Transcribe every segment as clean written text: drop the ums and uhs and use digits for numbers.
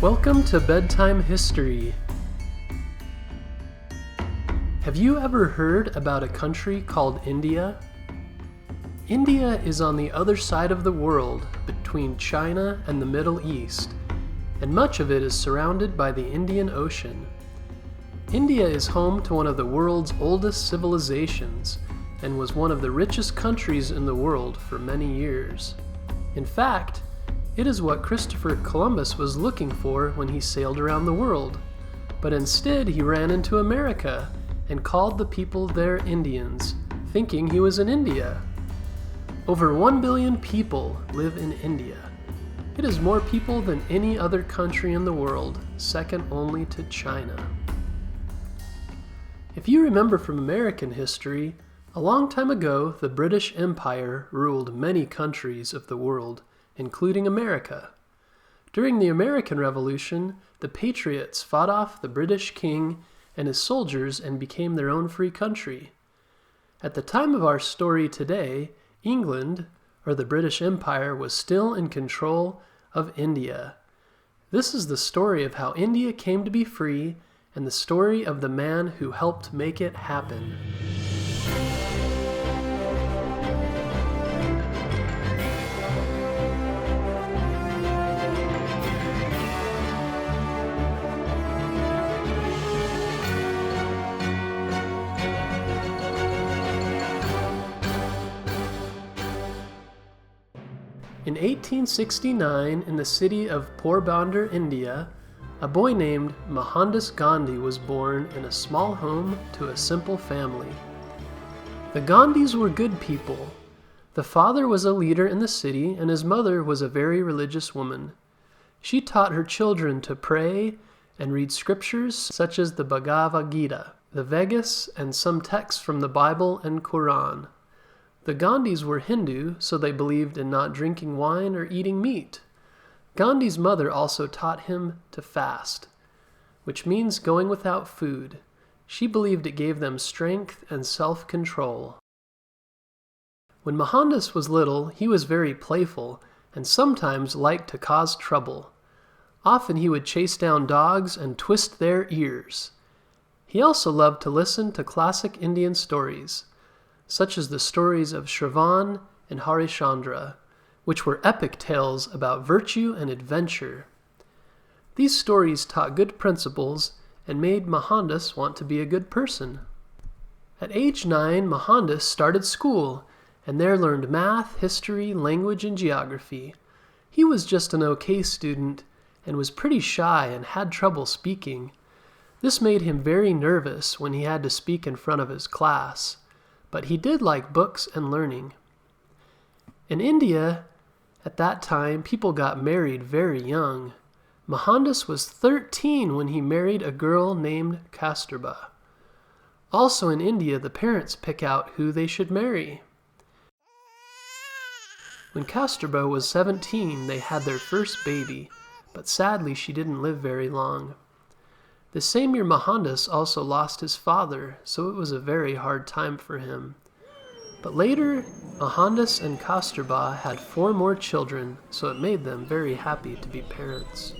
Welcome to Bedtime History. Have you ever heard about a country called India? India is on the other side of the world between China and the Middle East, and much of it is surrounded by the Indian Ocean. India is home to one of the world's oldest civilizations and was one of the richest countries in the world for many years. In fact, it is what Christopher Columbus was looking for when he sailed around the world, but instead he ran into America and called the people there Indians, thinking he was in India. Over 1 billion people live in India. It is more people than any other country in the world, second only to China. If you remember from American history, a long time ago the British Empire ruled many countries of the world, including America. During the American Revolution, the Patriots fought off the British king and his soldiers and became their own free country. At the time of our story today, England, or the British Empire, was still in control of India. This is the story of how India came to be free and the story of the man who helped make it happen. In 1869, in the city of Porbandar, India, a boy named Mahatma Gandhi was born in a small home to a simple family. The Gandhis were good people. The father was a leader in the city, and his mother was a very religious woman. She taught her children to pray and read scriptures such as the Bhagavad Gita, the Vedas, and some texts from the Bible and Quran. The Gandhis were Hindu, so they believed in not drinking wine or eating meat. Gandhi's mother also taught him to fast, which means going without food. She believed it gave them strength and self-control. When Mohandas was little, he was very playful and sometimes liked to cause trouble. Often he would chase down dogs and twist their ears. He also loved to listen to classic Indian stories, such as the stories of Shravan and Harishchandra, which were epic tales about virtue and adventure. These stories taught good principles and made Mohandas want to be a good person. At age 9, Mohandas started school and there learned math, history, language, and geography. He was just an okay student and was pretty shy and had trouble speaking. This made him very nervous when he had to speak in front of his class, but he did like books and learning. In India, at that time, people got married very young. Mohandas was 13 when he married a girl named Kasturba. Also in India, the parents pick out who they should marry. When Kasturba was 17, they had their first baby, but sadly she didn't live very long. The same year, Mohandas also lost his father, so it was a very hard time for him. But later, Mohandas and Kasturba had 4 more children, so it made them very happy to be parents.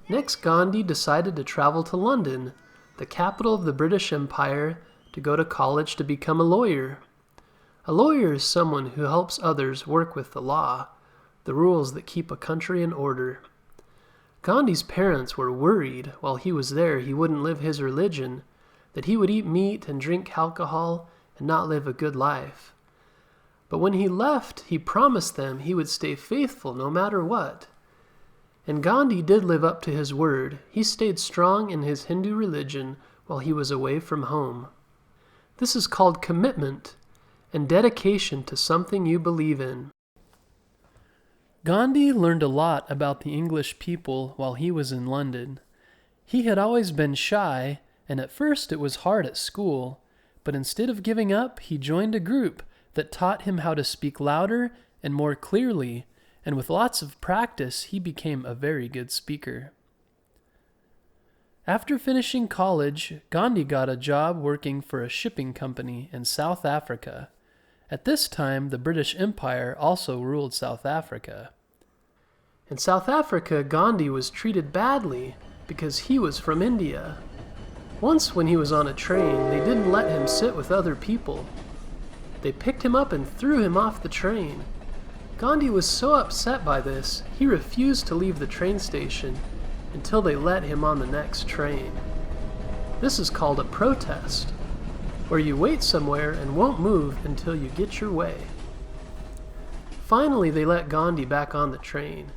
Next, Gandhi decided to travel to London, the capital of the British Empire, to go to college to become a lawyer. A lawyer is someone who helps others work with the law, the rules that keep a country in order. Gandhi's parents were worried while he was there he wouldn't live his religion, that he would eat meat and drink alcohol and not live a good life. But when he left, he promised them he would stay faithful no matter what. And Gandhi did live up to his word. He stayed strong in his Hindu religion while he was away from home. This is called commitment and dedication to something you believe in. Gandhi learned a lot about the English people while he was in London. He had always been shy, and at first it was hard at school, but instead of giving up, he joined a group that taught him how to speak louder and more clearly, and with lots of practice, he became a very good speaker. After finishing college, Gandhi got a job working for a shipping company in South Africa. At this time, the British Empire also ruled South Africa. In South Africa, Gandhi was treated badly because he was from India. Once when he was on a train, they didn't let him sit with other people. They picked him up and threw him off the train. Gandhi was so upset by this, he refused to leave the train station until they let him on the next train. This is called a protest, where you wait somewhere and won't move until you get your way. Finally, they let Gandhi back on the train.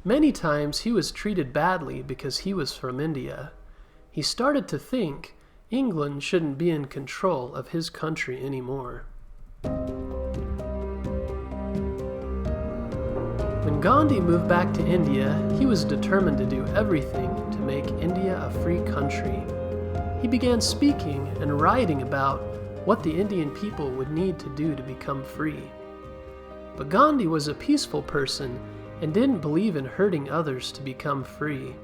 Many times he was treated badly because he was from India. He started to think England shouldn't be in control of his country anymore. When Gandhi moved back to India, he was determined to do everything to make India a free country. He began speaking and writing about what the Indian people would need to do to become free. But Gandhi was a peaceful person and didn't believe in hurting others to become free.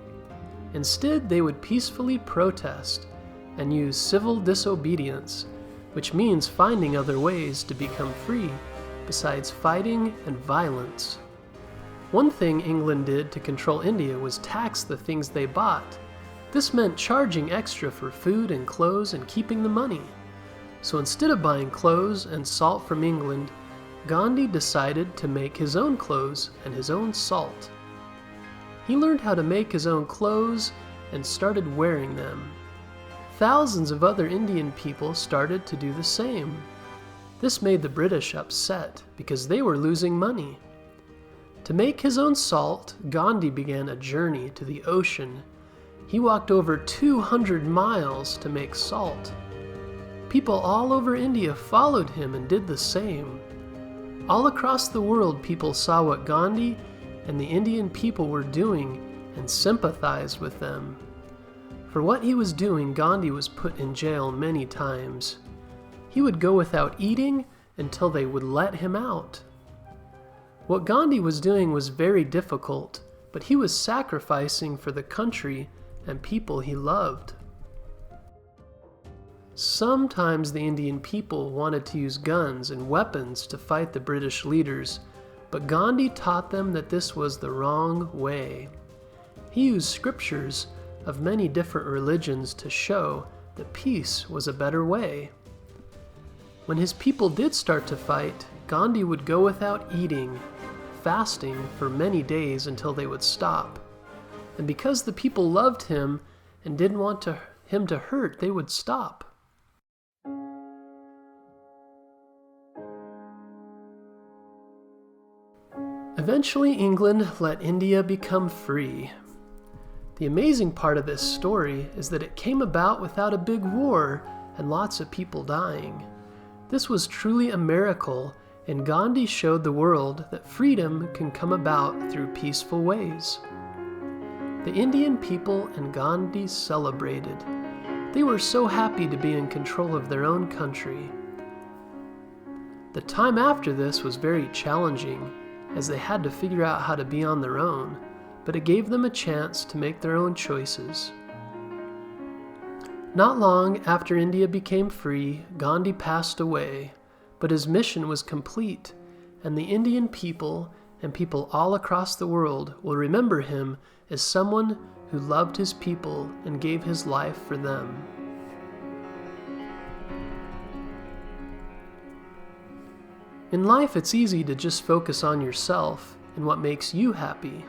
Instead, they would peacefully protest and use civil disobedience, which means finding other ways to become free besides fighting and violence. One thing England did to control India was tax the things they bought. This meant charging extra for food and clothes and keeping the money. So instead of buying clothes and salt from England, Gandhi decided to make his own clothes and his own salt. He learned how to make his own clothes and started wearing them. Thousands of other Indian people started to do the same. This made the British upset because they were losing money. To make his own salt, Gandhi began a journey to the ocean. He walked over 200 miles to make salt. People all over India followed him and did the same. All across the world, people saw what Gandhi and the Indian people were doing and sympathized with them. For what he was doing, Gandhi was put in jail many times. He would go without eating until they would let him out. What Gandhi was doing was very difficult, but he was sacrificing for the country and people he loved. Sometimes the Indian people wanted to use guns and weapons to fight the British leaders, but Gandhi taught them that this was the wrong way. He used scriptures of many different religions to show that peace was a better way. When his people did start to fight, Gandhi would go without eating, fasting for many days until they would stop. And because the people loved him and didn't want him to hurt, they would stop. Eventually, England let India become free. The amazing part of this story is that it came about without a big war and lots of people dying. This was truly a miracle, and Gandhi showed the world that freedom can come about through peaceful ways. The Indian people and Gandhi celebrated. They were so happy to be in control of their own country. The time after this was very challenging, as they had to figure out how to be on their own, but it gave them a chance to make their own choices. Not long after India became free, Gandhi passed away, but his mission was complete, and the Indian people and people all across the world will remember him as someone who loved his people and gave his life for them. In life, it's easy to just focus on yourself and what makes you happy.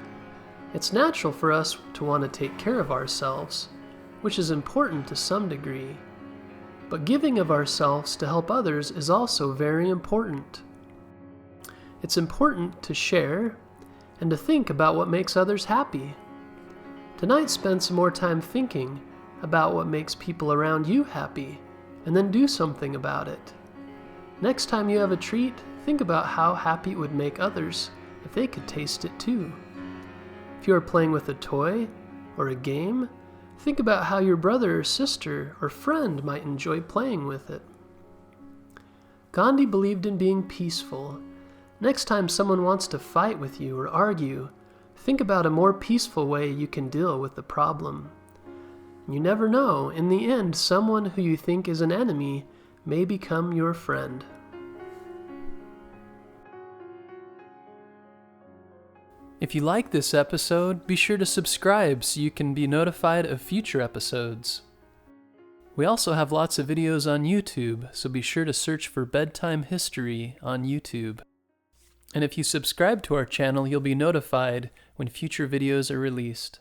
It's natural for us to want to take care of ourselves, which is important to some degree. But giving of ourselves to help others is also very important. It's important to share and to think about what makes others happy. Tonight, spend some more time thinking about what makes people around you happy, and then do something about it. Next time you have a treat, think about how happy it would make others if they could taste it too. If you are playing with a toy or a game, think about how your brother or sister or friend might enjoy playing with it. Gandhi believed in being peaceful. Next time someone wants to fight with you or argue, think about a more peaceful way you can deal with the problem. You never know, in the end, someone who you think is an enemy may become your friend. If you like this episode, be sure to subscribe so you can be notified of future episodes. We also have lots of videos on YouTube, so be sure to search for Bedtime History on YouTube. And if you subscribe to our channel, you'll be notified when future videos are released.